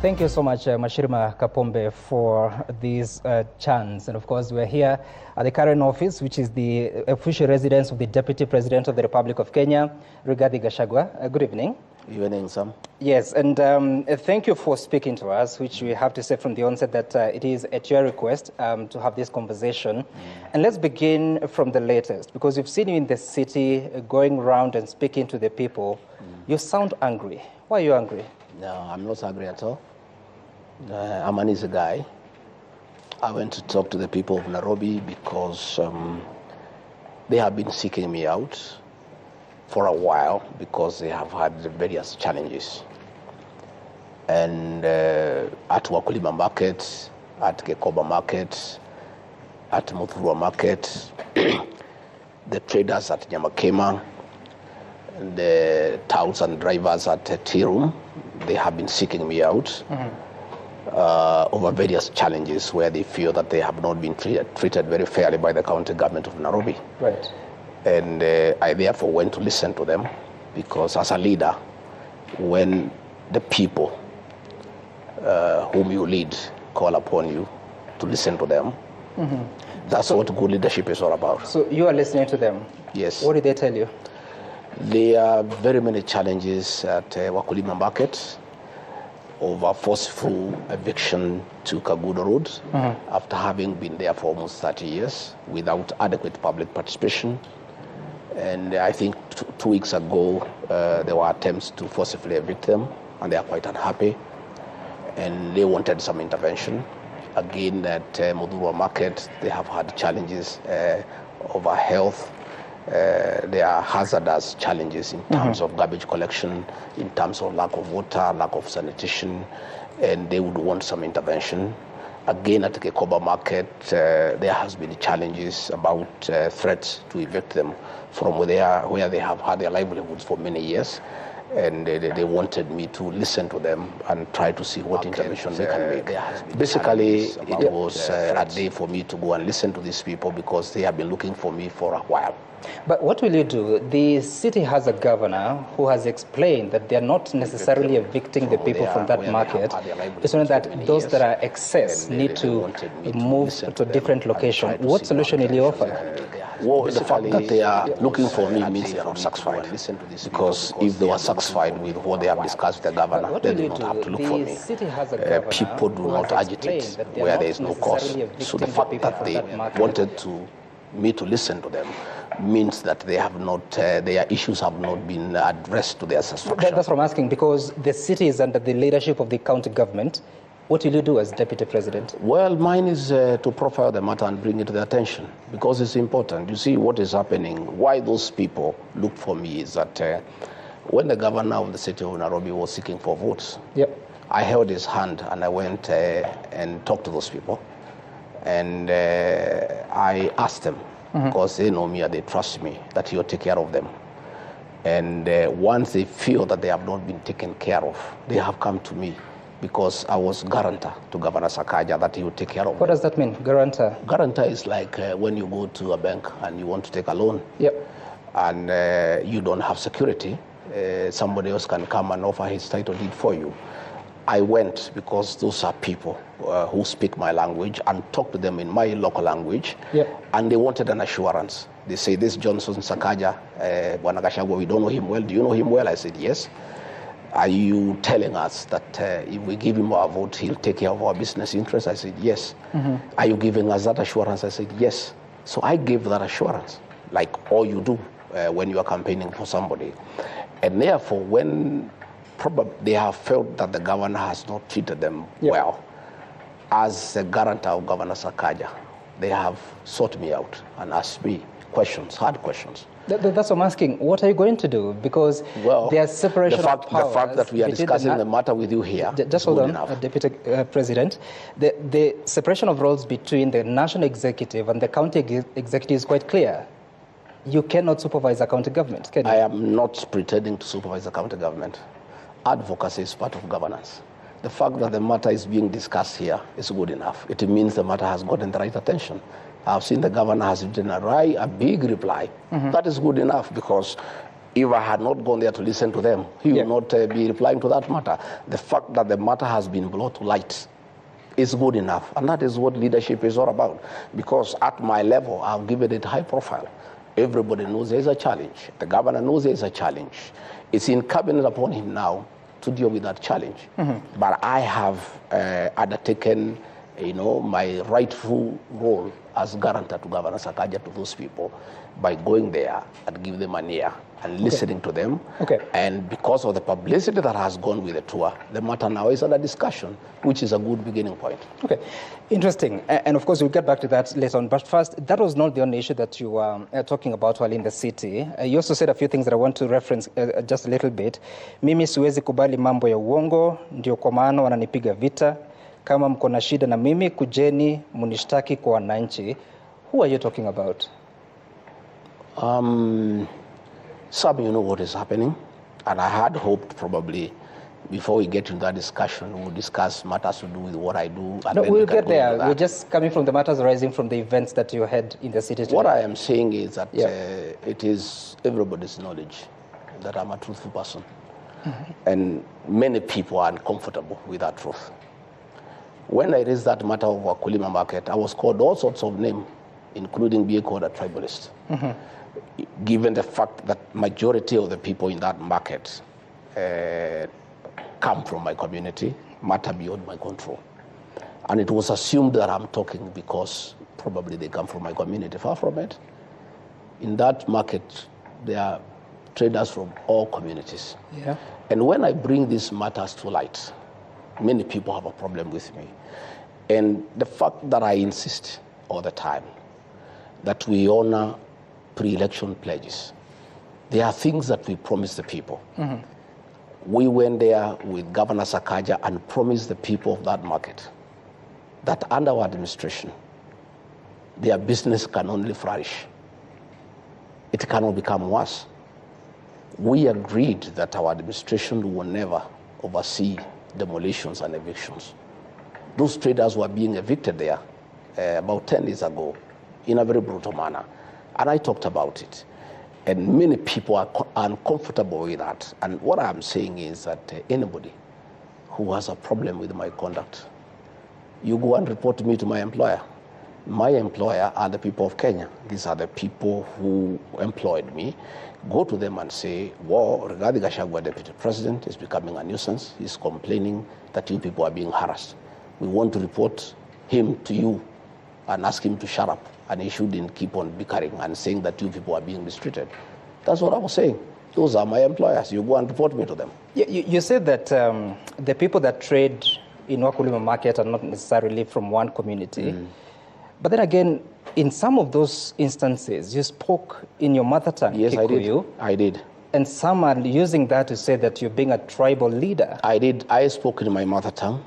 Thank you so much, Mashirima Kapombe, for this chance. And of course, we're here at the current office, which is the official residence of the Deputy President of the Republic of Kenya, Rigathi Gachagua. Good evening. Good evening, Sam. Yes, and thank you for speaking to us, which we have to say from the onset that it is at your request to have this conversation. And let's begin from the latest, because we've seen you in the city going around and speaking to the people. You sound angry. Why are you angry? No, I'm not angry at all. I'm an easy guy. I went to talk to the people of Nairobi because they have been seeking me out for a while because they have had various challenges. And at Wakulima Market, at Kekoba Market, at Muthurwa Market, the traders at Nyamakema, the touts and drivers at Tirum, they have been seeking me out over various challenges where they feel that they have not been treated very fairly by the county government of Nairobi. Right. And I therefore went to listen to them because as a leader, when the people whom you lead call upon you to listen to them, that's what good leadership is all about. So you are listening to them? Yes. What did they tell you? There are very many challenges at Wakulima Market over forceful eviction to Kagudo Road after having been there for almost 30 years without adequate public participation. And I think 2 weeks ago, there were attempts to forcibly evict them, and they are quite unhappy. And they wanted some intervention. Again, at Muthurwa Market, they have had challenges over health. There are hazardous challenges in terms of garbage collection, in terms of lack of water, lack of sanitation, and they would want some intervention. Again, at Kekoba Market, there has been challenges about threats to evict them from where they have had their livelihoods for many years. And they wanted me to listen to them and try to see what intervention they can make. Basically, it was a day for me to go and listen to these people because they have been looking for me for a while. But what will you do? The city has a governor who has explained that they're not necessarily evicting the people from that market. It's only that those that are excess need to move to a different location. What solution will you offer? Well, the fact that they are looking for me means they are not satisfied. Because if they were satisfied with what they have discussed with the governor, then they don't have to look for me. People do not agitate where there is no cause. So the fact that they wanted me to listen to them means that they have not, their issues have not been addressed to their satisfaction. That's what I'm asking, because the city is under the leadership of the county government. What will you do as Deputy President? Well, mine is to profile the matter and bring it to their attention, because it's important. You see what is happening. Why those people look for me is that when the governor of the city of Nairobi was seeking for votes, I held his hand and I went and talked to those people. And I asked them, because they know me and they trust me, that he'll take care of them. And once they feel that they have not been taken care of, they have come to me, because I was guarantor to Governor Sakaja that he would take care of them. What does that mean, guarantor? Guarantor is like when you go to a bank and you want to take a loan, and you don't have security, somebody else can come and offer his title deed for you. I went because those are people who speak my language and talk to them in my local language, and they wanted an assurance. They say, this Johnson Sakaja, Bwana Gachagua, we don't know him well. Do you know him well? I said, yes. Are you telling us that if we give him our vote, he'll take care of our business interests? I said, yes. Are you giving us that assurance? I said, yes. So I gave that assurance, like all you do when you are campaigning for somebody. And therefore, when probably they have felt that the governor has not treated them well, as a guarantor of Governor Sakaja, they have sought me out and asked me questions, hard questions. That's what I'm asking. What are you going to do? Because there's separation of powers. The fact that we are discussing the matter with you here just hold on, Deputy President. The separation of roles between the national executive and the county executive is quite clear. You cannot supervise a county government, can you? I am not pretending to supervise the county government. Advocacy is part of governance. The fact that the matter is being discussed here is good enough. It means the matter has gotten the right attention. I've seen the governor has written a big reply. That is good enough, because If I had not gone there to listen to them, he would not be replying to that matter. The fact that the matter has been brought to light is good enough. And that is what leadership is all about. Because at my level, I've given it high profile. Everybody knows there's a challenge. The governor knows there's a challenge. It's incumbent upon him now to deal with that challenge. But I have undertaken, my rightful role as guarantor to Governor Sakaja to those people by going there and give them an ear and listening to them. And because of the publicity that has gone with the tour, the matter now is under discussion, which is a good beginning point. Interesting. And of course, we'll get back to that later on. But first, that was not the only issue that you were talking about while in the city. You also said a few things that I want to reference just a little bit. Mimi siwezi kubali mambo ya uongo, ndio kwa maana wananipiga vita. Kama mko na shida na mimi, kujeni munishtaki kwa wananchi. Who are you talking about? Some you know what is happening, and I had hoped probably before we get into that discussion, we'll discuss matters to do with what I do. And no, we'll get there. We're just coming from the matters arising from the events that you had in the city today. What I am saying is that it is everybody's knowledge that I'm a truthful person. And many people are uncomfortable with that truth. When I raised that matter of Wakulima market, I was called all sorts of names, including being called a tribalist. Given the fact that majority of the people in that market come from my community, matter beyond my control. And it was assumed that I'm talking because probably they come from my community. Far from it. In that market, there are traders from all communities. And when I bring these matters to light, many people have a problem with me. And the fact that I insist all the time that we honor pre-election pledges. There are things that we promise the people. We went there with Governor Sakaja and promised the people of that market that under our administration, their business can only flourish. It cannot become worse. We agreed that our administration will never oversee demolitions and evictions. Those traders were being evicted there about 10 years ago in a very brutal manner. And I talked about it. And many people are uncomfortable with that. And what I'm saying is that anybody who has a problem with my conduct, you go and report me to my employer. My employer are the people of Kenya. These are the people who employed me. Go to them and say, well, Rigathi Gachagua, Deputy President, is becoming a nuisance. He's complaining that you people are being harassed. We want to report him to you and ask him to shut up. And he shouldn't keep on bickering and saying that you people are being mistreated. That's what I was saying. Those are my employers. You go and report me to them. You said that the people that trade in Wakulima market are not necessarily from one community. But then again, in some of those instances, you spoke in your mother tongue, Yes, Kikuyu. I did. And some are using that to say that you're being a tribal leader. I did. I spoke in my mother tongue.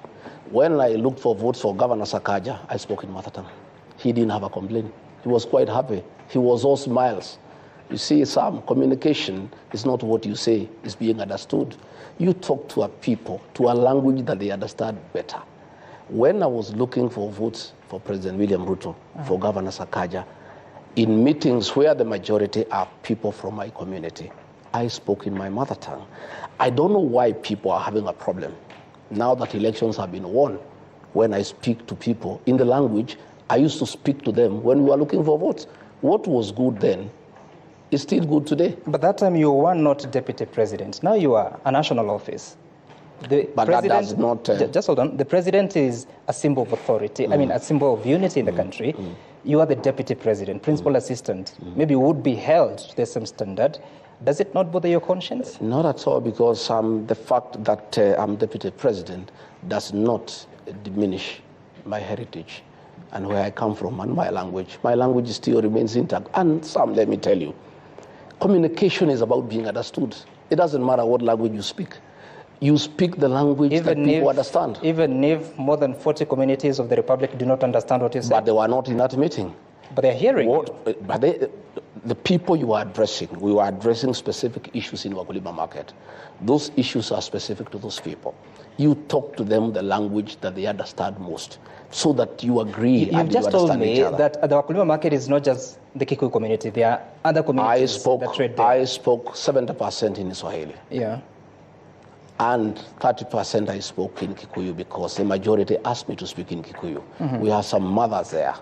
When I looked for votes for Governor Sakaja, I spoke in mother tongue. He didn't have a complaint. He was quite happy. He was all smiles. You see, some communication is not what you say, it's being understood. You talk to a people, to a language that they understand better. When I was looking for votes for President William Ruto, for Governor Sakaja, in meetings where the majority are people from my community, I spoke in my mother tongue. I don't know why people are having a problem now that elections have been won. When I speak to people in the language I used to speak to them when we were looking for votes. What was good then is still good today. But that time you were not deputy president. Now you are a national office. But that does not... Just hold on. The president is a symbol of authority. I mean, a symbol of unity in the country. You are the deputy president, principal assistant. Maybe would be held to the same standard. Does it not bother your conscience? Not at all, because the fact that I'm deputy president does not diminish my heritage and where I come from and my language. My language still remains intact. And some, let me tell you, communication is about being understood. It doesn't matter what language you speak. You speak the language that people understand. Even if more than 40 communities of the Republic do not understand what you say. But they were not in that meeting. But they're hearing you. But the people you are addressing, we were addressing specific issues in Wakulima market. Those issues are specific to those people. You talk to them the language that they understand most, so that you agree and you understand each other. You've just told me that the Wakulima market is not just the Kikuyu community. There are other communities that trade there. I spoke 70% in Swahili. Yeah. And 30% I spoke in Kikuyu because the majority asked me to speak in Kikuyu. We have some mothers there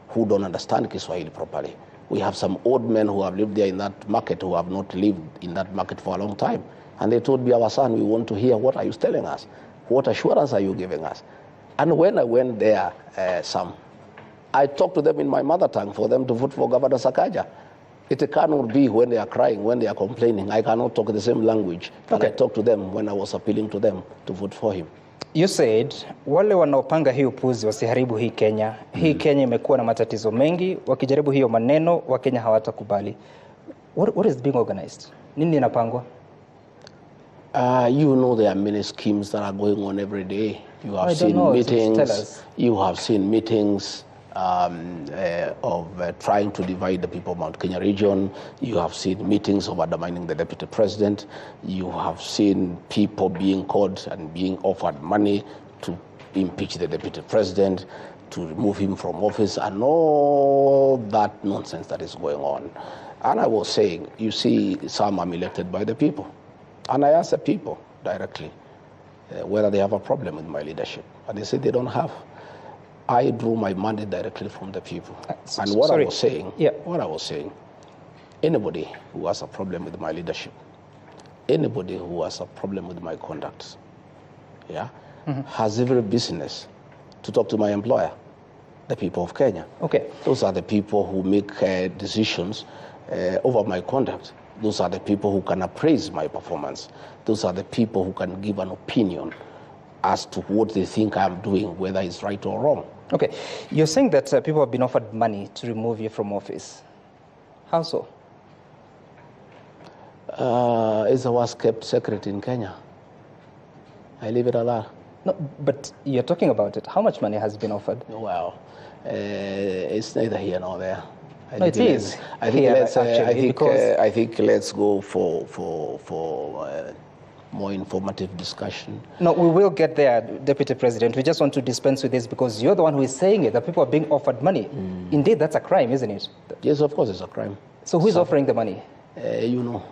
who don't understand Kiswahili properly. We have some old men who have lived there in that market who have not lived in that market for a long time. And they told me, our son, we want to hear, what are you telling us? What assurance are you giving us? And when I went there, I talked to them in my mother tongue for them to vote for Governor Sakaja. It cannot be when they are crying, when they are complaining. I cannot talk the same language. And I talked to them when I was appealing to them to vote for him. You said, wale wanaopanga hii upuzi wasiharibu hii Kenya. Hii Kenya imekuwa na matatizo mengi. Wakijaribu hiyo maneno, Wakenya hawatakubali. What is being organized? Nini inapangwa? You know there are many schemes that are going on every day. You have seen meetings. You have seen meetings of trying to divide the people of Mount Kenya region. You have seen meetings of undermining the deputy president. You have seen people being called and being offered money to impeach the deputy president, to remove him from office, and all that nonsense that is going on. And I was saying, you see, some are elected by the people. And I asked the people directly whether they have a problem with my leadership. And they said they don't have. I drew my mandate directly from the people. And what I was saying, anybody who has a problem with my leadership, anybody who has a problem with my conduct, has every business to talk to my employer, the people of Kenya. Okay. Those are the people who make decisions over my conduct. Those are the people who can appraise my performance. Those are the people who can give an opinion as to what they think I'm doing, whether it's right or wrong. Okay, you're saying that people have been offered money to remove you from office. How so? It's the worst kept secret in Kenya. I leave it alone. No, but you're talking about it. How much money has been offered? Well, it's neither here nor there. I think let's go for more informative discussion. No, we will get there, Deputy President. We just want to dispense with this because you're the one who is saying it, that people are being offered money. Indeed, that's a crime, isn't it? Yes, of course it's a crime. So who is offering the money? You know.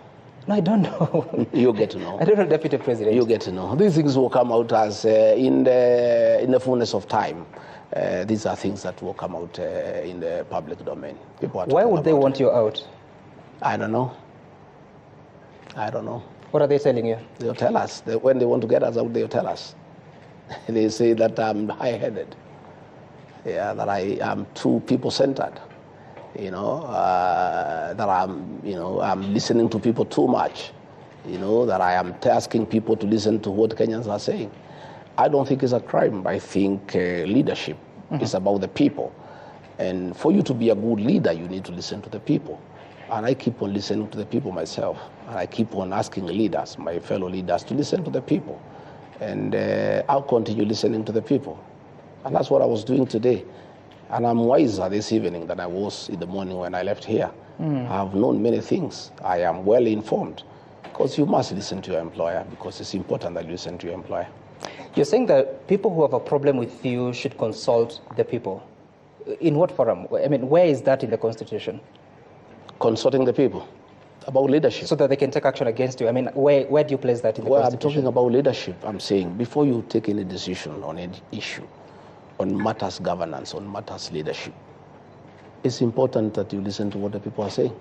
No, I don't know. You get to know. I don't know, Deputy President. You get to know. These things will come out as in the fullness of time. These are things that will come out in the public domain. Why would they want you out? I don't know. I don't know. What are they telling you? They'll tell us. When they want to get us out, they'll tell us. They say that I'm high-headed. Yeah, that I am too people-centered. You know, that I'm listening to people too much. You know, that I am asking people to listen to what Kenyans are saying. I don't think it's a crime. I think leadership is about the people. And for you to be a good leader, you need to listen to the people. And I keep on listening to the people myself. And I keep on asking leaders, my fellow leaders, to listen to the people. And I'll continue listening to the people. And that's what I was doing today. And I'm wiser this evening than I was in the morning when I left here. I have known many things. I am well informed. Because you must listen to your employer, because it's important that you listen to your employer. You're saying that people who have a problem with you should consult the people. In what forum? I mean, where is that in the Constitution? Consulting the people about leadership. So that they can take action against you. I mean, where do you place that in the Constitution? I'm talking about leadership. I'm saying before you take any decision on any issue, on matters governance, on matters leadership, it's important that you listen to what the people are saying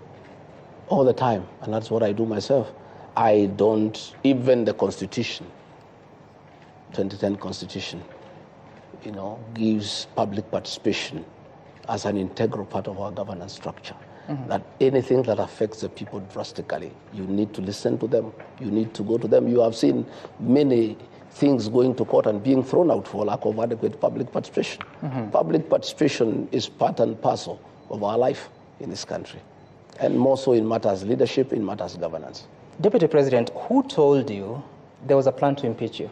all the time. And that's what I do myself. I don't, even the Constitution, 2010 Constitution, you know, gives public participation as an integral part of our governance structure. That anything that affects the people drastically, you need to listen to them. You need to go to them. You have seen many things going to court and being thrown out for lack of adequate public participation. Public participation is part and parcel of our life in this country, and more so in matters leadership, in matters governance. Deputy President, who told you there was a plan to impeach you?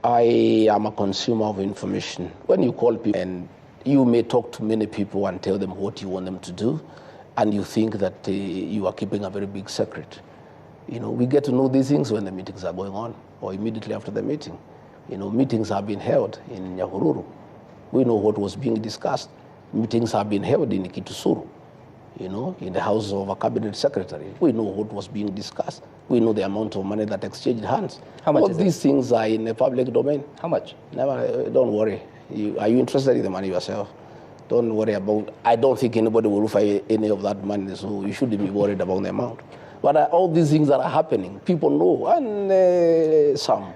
I am a consumer of information. When you call people, and you may talk to many people and tell them what you want them to do, and you think that you are keeping a very big secret. We get to know these things when the meetings are going on or immediately after the meeting. Meetings have been held in Nyahururu. We know what was being discussed. Meetings have been held in Kitusuru, in the house of a cabinet secretary. We know what was being discussed. We know the amount of money that exchanged hands. How much All is these things are in the public domain. How much? Never, don't worry. Are you interested in the money yourself? Don't worry about, I don't think anybody will offer any of that money, so you shouldn't be worried about the amount. But all these things that are happening, people know, and some.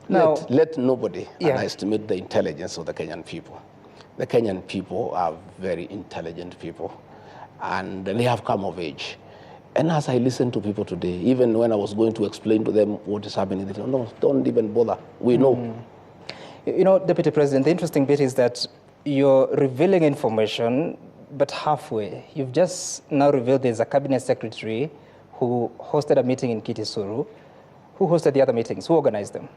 Now, let nobody underestimate the intelligence of the Kenyan people. The Kenyan people are very intelligent people, and they have come of age. And as I listen to people today, even when I was going to explain to them what is happening, they say, no, don't even bother. We know. Deputy President, the interesting bit is that you're revealing information, but halfway. You've just now revealed there's a cabinet secretary who hosted a meeting in Kitisuru. Who hosted the other meetings? Who organized them?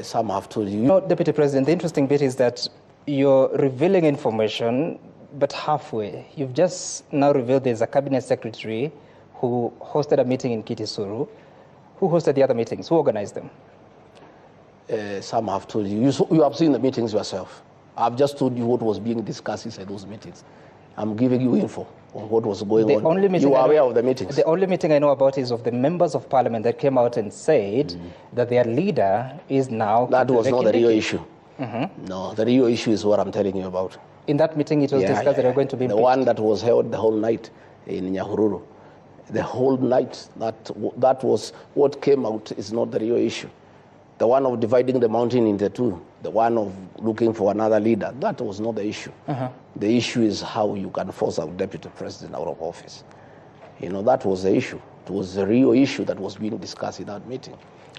Some have told you. Deputy President, the interesting bit is that you're revealing information, but halfway. You've just now revealed there's a cabinet secretary who hosted a meeting in Kitisuru. Who hosted the other meetings? Who organized them? Some have told you. You have seen the meetings yourself. I've just told you what was being discussed inside those meetings. I'm giving you info on what was going on. You are aware of the meetings. The only meeting I know about is of the members of parliament that came out and said that their leader is now... That was not the real issue. No, the real issue is what I'm telling you about. In that meeting, it was discussed that they were going to be the one that was held the whole night in Nyahururu. The whole night, that was what came out is not the real issue. The one of dividing the mountain into two, the one of looking for another leader, that was not the issue. The issue is how you can force a deputy president out of office. That was the issue. It was the real issue that was being discussed in that meeting.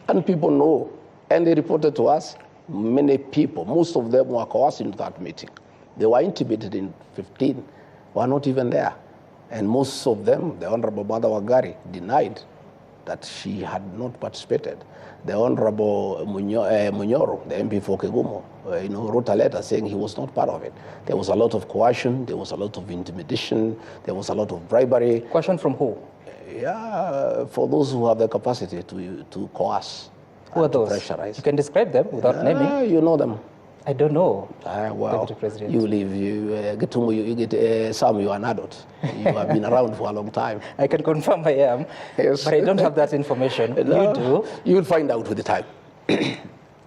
And people know, and they reported to us, many people, most of them were coerced into that meeting. They were intimidated in 15, were not even there. And most of them, the Honorable Mother Wangari, denied that she had not participated. The Honorable Munyoro, the MP for Kegumo, wrote a letter saying he was not part of it. There was a lot of coercion, there was a lot of intimidation, there was a lot of bribery. Coercion from who? Yeah, for those who have the capacity to coerce. Who are those? Pressurize. You can describe them without naming. You know them. I don't know. Well, you live, you get some, you are an adult. You have been around for a long time. I can confirm I am, yes. But I don't have that information. No, you do. You will find out with the time.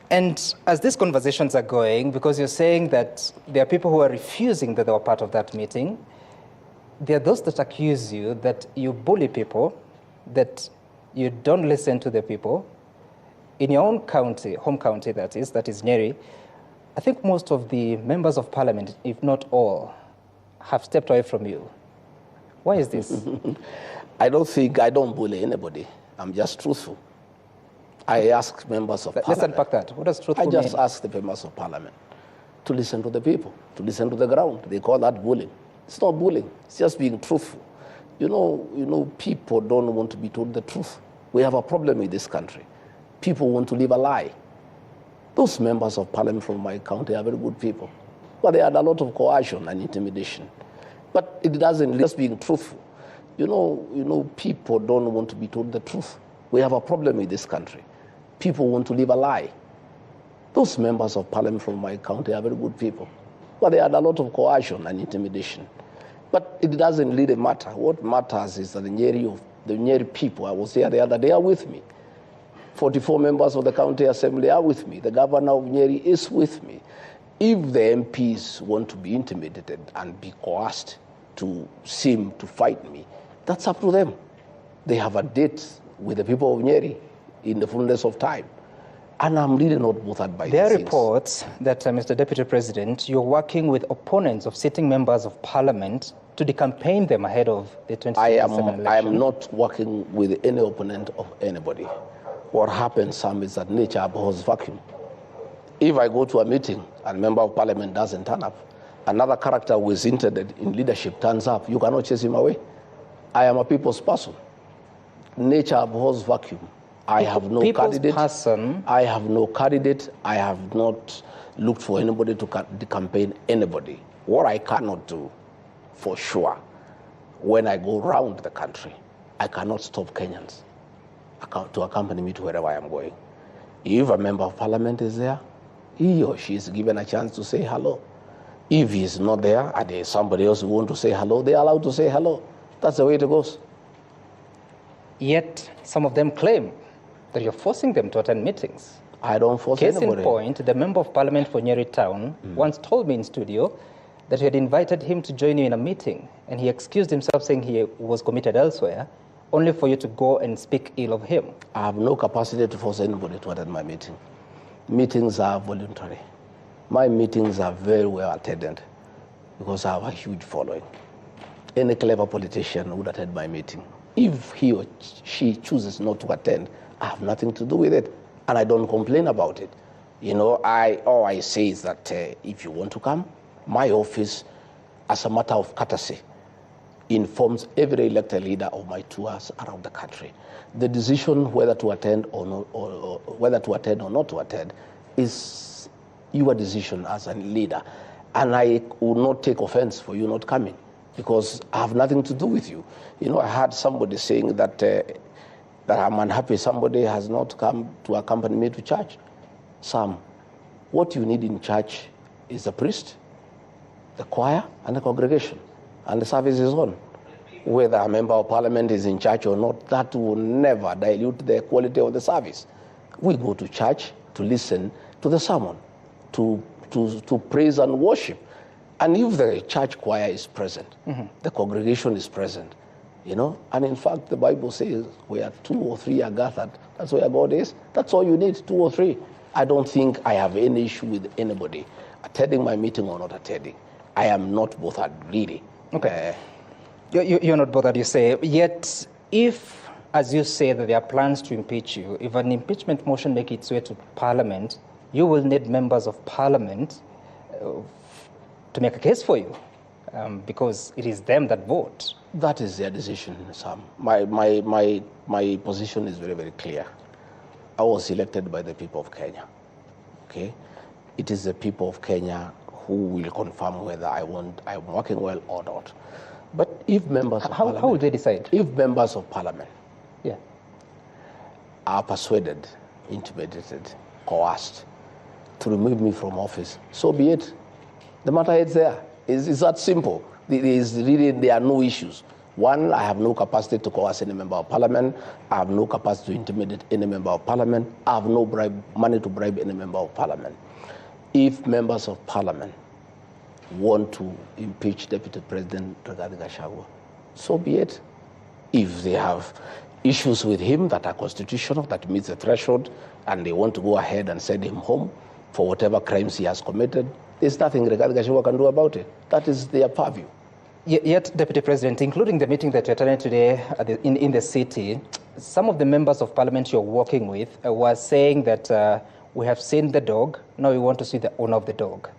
And as these conversations are going, because you're saying that there are people who are refusing that they were part of that meeting, there are those that accuse you that you bully people, that you don't listen to the people. In your own county, home county that is Nyeri, I think most of the members of parliament, if not all, have stepped away from you. Why is this? I don't bully anybody. I'm just truthful. I ask members of parliament. Let's unpack that. What does truthful mean? I just ask the members of parliament to listen to the people, to listen to the ground. They call that bullying. It's not bullying. It's just being truthful. People don't want to be told the truth. We have a problem in this country. People want to live a lie. Those members of parliament from my county are very good people. But they had a lot of coercion and intimidation. But it doesn't, just being truthful. People don't want to be told the truth. We have a problem in this country. People want to live a lie. Those members of parliament from my county are very good people. But they had a lot of coercion and intimidation. But it doesn't really matter. What matters is that the Nyeri people, I was here the other day, are with me. 44 members of the county assembly are with me. The governor of Nyeri is with me. If the MPs want to be intimidated and be coerced to seem to fight me, that's up to them. They have a date with the people of Nyeri in the fullness of time. And I'm really not bothered by these things. There are reports that, Mr. Deputy President, you're working with opponents of sitting members of parliament to decampaign them ahead of the 2027 election. I am not working with any opponent of anybody. What happens, Sam, is that nature abhors vacuum. If I go to a meeting and a member of parliament doesn't turn up, another character who is interested in leadership turns up, you cannot chase him away. I am a people's person. Nature abhors vacuum. I have no candidate. I have no candidate. I have not looked for anybody to campaign anybody. What I cannot do for sure, when I go around the country, I cannot stop Kenyans to accompany me to wherever I am going. If a member of parliament is there, he or she is given a chance to say hello. If he is not there and there is somebody else who wants to say hello, they are allowed to say hello. That's the way it goes. Yet, some of them claim that you're forcing them to attend meetings. I don't force anybody. Case in point, the member of parliament for Nyeri Town once told me in studio that you had invited him to join you in a meeting, and he excused himself saying he was committed elsewhere, only for you to go and speak ill of him. I have no capacity to force anybody to attend my meeting. Meetings are voluntary. My meetings are very well attended because I have a huge following. Any clever politician would attend my meeting. If he or she chooses not to attend, I have nothing to do with it, and I don't complain about it. You know, all I say is that if you want to come, my office, as a matter of courtesy, informs every elected leader of my tours around the country. The decision whether to attend or not, or whether to attend or not to attend, is your decision as a leader, and I will not take offense for you not coming, because I have nothing to do with you. You know, I heard somebody saying that that I'm unhappy somebody has not come to accompany me to church. Sam, what you need in church is a priest, the choir, and the congregation, and the service is on. Whether a member of parliament is in church or not, that will never dilute the quality of the service. We go to church to listen to the sermon, to praise and worship. And if the church choir is present, the congregation is present, you know, and in fact, the Bible says where 2 or 3 are gathered, that's where God is. That's all you need, 2 or 3. I don't think I have any issue with anybody attending my meeting or not attending. I am not bothered, really. Okay. You're not bothered, you say. Yet, if, as you say, that there are plans to impeach you, if an impeachment motion makes its way to Parliament, you will need members of Parliament to make a case for you, because it is them that vote. That is their decision, Sam. My position is very, very clear. I was elected by the people of Kenya, okay? It is the people of Kenya who will confirm whether I'm working well or not. But if members of Parliament... How will they decide? If members of Parliament yeah, are persuaded, intimidated, coerced to remove me from office, so be it. The matter is there. It's that simple. There are no issues. One, I have no capacity to coerce any member of Parliament. I have no capacity to intimidate any member of Parliament. I have no money to bribe any member of Parliament. If members of Parliament want to impeach Deputy President Rigathi Gachagua, so be it. If they have issues with him that are constitutional, that meets the threshold, and they want to go ahead and send him home for whatever crimes he has committed, there's nothing Rigathi Gachagua can do about it. That is their purview. Yet, Deputy President, including the meeting that you're attending today in the city, some of the members of Parliament you're working with were saying that we have seen the dog, now we want to see the owner of the dog.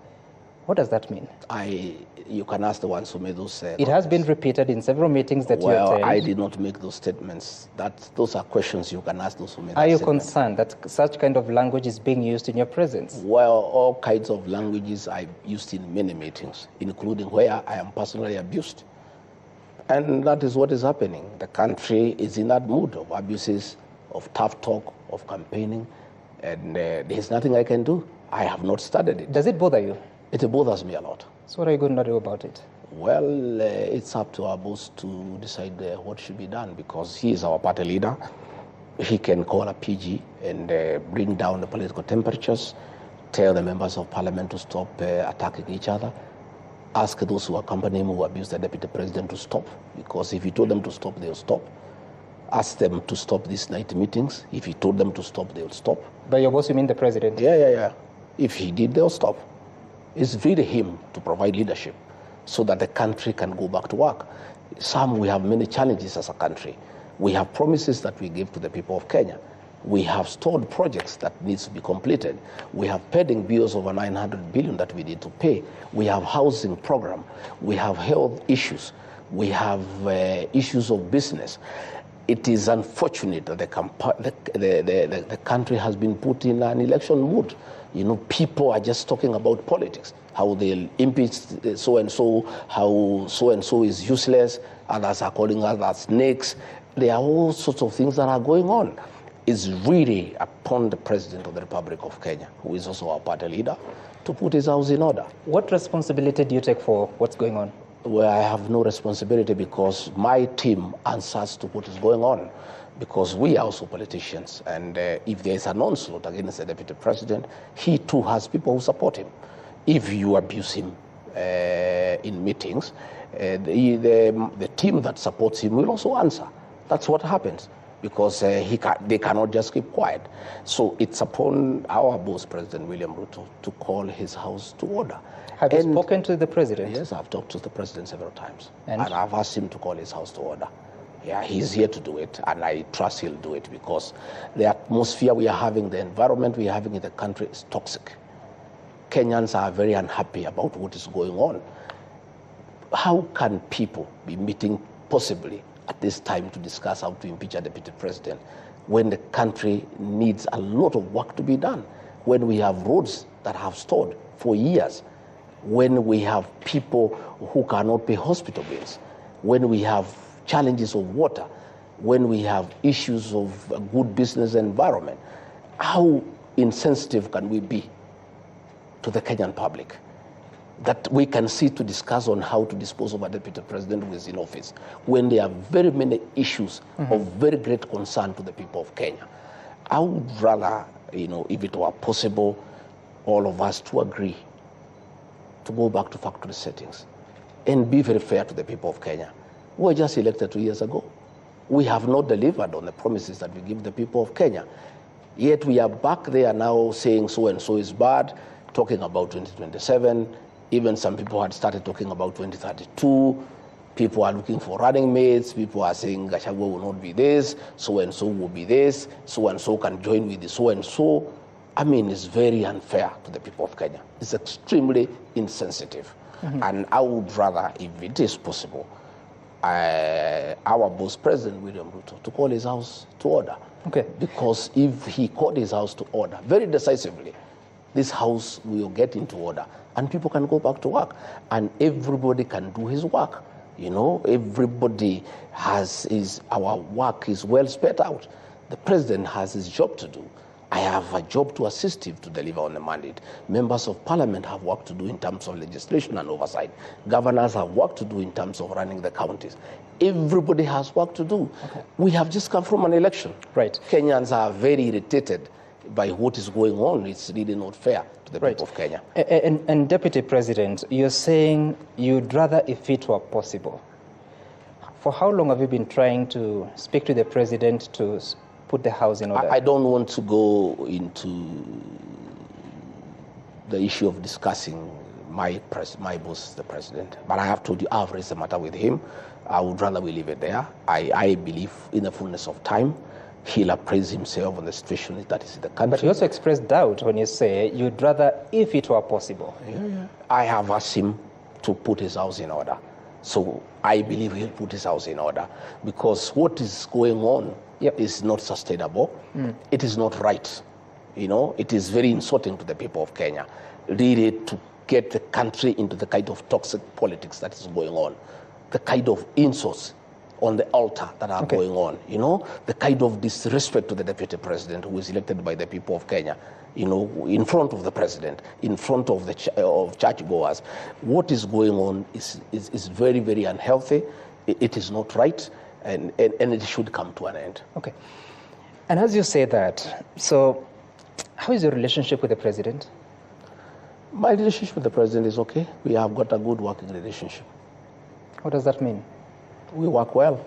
What does that mean? You can ask the ones who made those It has been repeated in several meetings that you attend. Well, I did not make those statements. Those are questions you can ask those who made Are you concerned that such kind of language is being used in your presence? Well, all kinds of languages I've used in many meetings, including where I am personally abused. And that is what is happening. The country is in that mood of abuses, of tough talk, of campaigning, and there's nothing I can do. I have not started it. Does it bother you? It bothers me a lot. So what are you going to do about it? Well, it's up to our boss to decide what should be done, because he is our party leader. He can call a PG and bring down the political temperatures, tell the members of Parliament to stop attacking each other, ask those who accompany him who abuse the Deputy President to stop, because if he told them to stop, they'll stop. Ask them to stop these night meetings. If he told them to stop, they'll stop. By your boss, you mean the President? Yeah. If he did, they'll stop. It's really him to provide leadership so that the country can go back to work. We have many challenges as a country. We have promises that we give to the people of Kenya. We have stored projects that needs to be completed. We have pending bills over 900 billion that we need to pay. We have housing program. We have health issues. We have issues of business. it is unfortunate that the country has been put in an election mood. You know, people are just talking about politics, how they'll impeach so-and-so, how so-and-so is useless, others are calling others snakes. There are all sorts of things that are going on. It's really upon the President of the Republic of Kenya, who is also our party leader, to put his house in order. What responsibility do you take for what's going on? Well, I have no responsibility because my team answers to what is going on, because we are also politicians, and if there is an onslaught against the Deputy President, he too has people who support him. If you abuse him in meetings, the team that supports him will also answer. That's what happens, because they cannot just keep quiet. So it's upon our boss, President William Ruto, to call his house to order. Have you spoken to the president? Yes, I've talked to the president several times. And I've asked him to call his house to order. Yeah, he's here to do it, and I trust he'll do it, because the atmosphere we are having, the environment we are having in the country is toxic. Kenyans are very unhappy about what is going on. How can people be meeting possibly at this time to discuss how to impeach a deputy president when the country needs a lot of work to be done, when we have roads that have stalled for years, when we have people who cannot pay hospital bills, when we have challenges of water, when we have issues of a good business environment? How insensitive can we be to the Kenyan public that we can sit to discuss on how to dispose of a deputy president who is in office when there are very many issues of very great concern to the people of Kenya? I would rather, if it were possible, all of us to agree to go back to factory settings and be very fair to the people of Kenya. We were just elected 2 years ago. We have not delivered on the promises that we give the people of Kenya. Yet we are back there now saying so-and-so is bad, talking about 2027. Even some people had started talking about 2032. People are looking for running mates. People are saying Gachagua will not be this, so-and-so will be this, so-and-so can join with the so-and-so. I mean, it's very unfair to the people of Kenya. It's extremely insensitive. And I would rather, if it is possible, our boss, President William Ruto, to call his house to order. Okay. Because if he called his house to order very decisively, this house will get into order and people can go back to work and everybody can do his work. Everybody our work is well spread out. The president has his job to do. I have a job to assist him to deliver on the mandate. Members of parliament have work to do in terms of legislation and oversight. Governors have work to do in terms of running the counties. Everybody has work to do. Okay. We have just come from an election. Right. Kenyans are very irritated by what is going on. It's really not fair to the people of Kenya. And Deputy President, you're saying you'd rather if it were possible. For how long have you been trying to speak to the president to put the house in order? I don't want to go into the issue of discussing my boss, the president. But I have told you, I've raised the matter with him. I would rather we leave it there. I believe in the fullness of time, he'll appraise himself on the situation that is in the country. But you also expressed doubt when you say you'd rather if it were possible. Yeah. I have asked him to put his house in order. So I believe he'll put his house in order, because what is going on is not sustainable. It is not right. It is very insulting to the people of Kenya, really, to get the country into the kind of toxic politics that is going on, the kind of insults on the altar that are going on, the kind of disrespect to the deputy president who is elected by the people of Kenya, in front of the president, in front of of churchgoers. What is going on is very, very unhealthy. It is not right, and it should come to an end. Okay. And as you say that, so how is your relationship with the president? My relationship with the president is okay. We have got a good working relationship. What does that mean? We work well.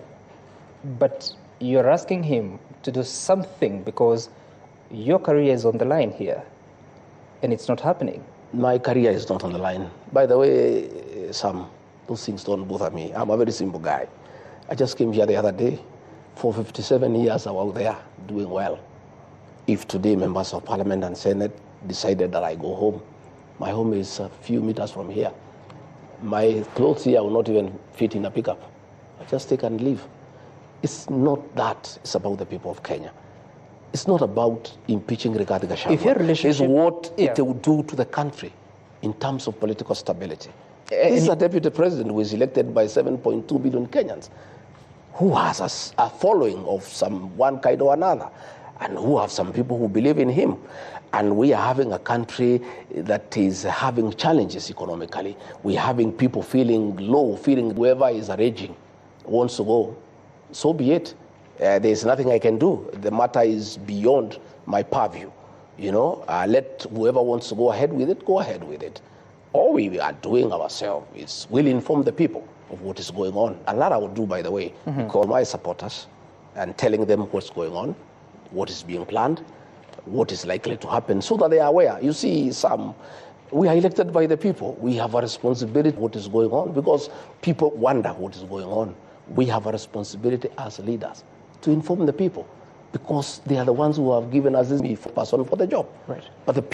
But you're asking him to do something because your career is on the line here, and it's not happening. My career is not on the line. By the way, Sam, those things don't bother me. I'm a very simple guy. I just came here the other day. For 57 years, I was there doing well. If today members of parliament and senate decided that I go home, my home is a few meters from here. My clothes here will not even fit in a pickup. I just take and leave. It's not that. It's about the people of Kenya. It's not about impeaching Rigathi Gachagua. If your relationship... It's what it will do to the country in terms of political stability. This is a deputy president who is elected by 7.2 billion Kenyans, who has a following of one kind or another, and who have some people who believe in him. And we are having a country that is having challenges economically. We're having people feeling low, feeling whoever is raging wants to go. So be it. There's nothing I can do. The matter is beyond my purview. Let whoever wants to go ahead with it, go ahead with it. All we are doing ourselves is we'll inform the people of what is going on. And that I will do, by the way, call my supporters and telling them what's going on, what is being planned, what is likely to happen, so that they are aware. You see, we are elected by the people. We have a responsibility what is going on, because people wonder what is going on. We have a responsibility as leaders to inform the people, because they are the ones who have given us this person for the job. Right. But the